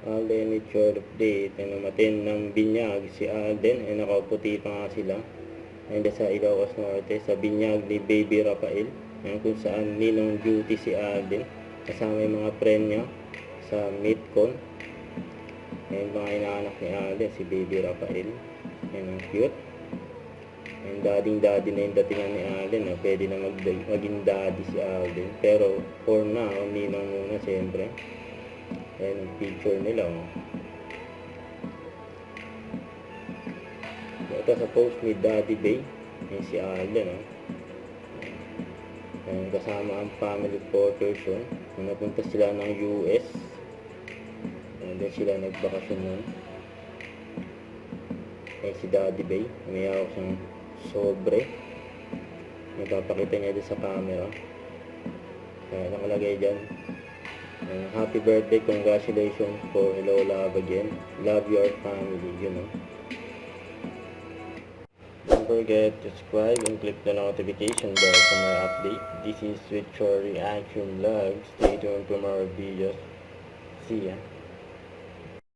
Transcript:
Alden with your update. Ay namatay ng binyag si Alden. Ay nakaputi pa nga sila. Ay sa Ilocos Norte. Sa binyag ni Baby Rafael. Ay kung saan ninong duty si Alden. Kasama yung mga friend niya sa Midcon. Ay mga inaanak ni Alden. Si Baby Rafael. Ay ang cute. Ay daddy na yung datingan ni Alden. Pwede na maging daddy si Alden. Pero for now, ninong muna siyempre. Ayan ang picture nila. Ito sa post ni Daddy Bay. Ayan si Alden. Ayan, kasama ang family photos. Napunta sila ng US. Ayan din sila nagbakasyon nun. Ayan si Daddy Bay. May hawak siyang sobre. Napapakita niya din sa camera. Ayan, nakalagay dyan. Happy birthday, congratulations for Hello Love again. Love your family, you know. Don't forget to subscribe and click the notification bell for my update. This is With Your Reaction Vlog. Stay tuned for more videos. See ya.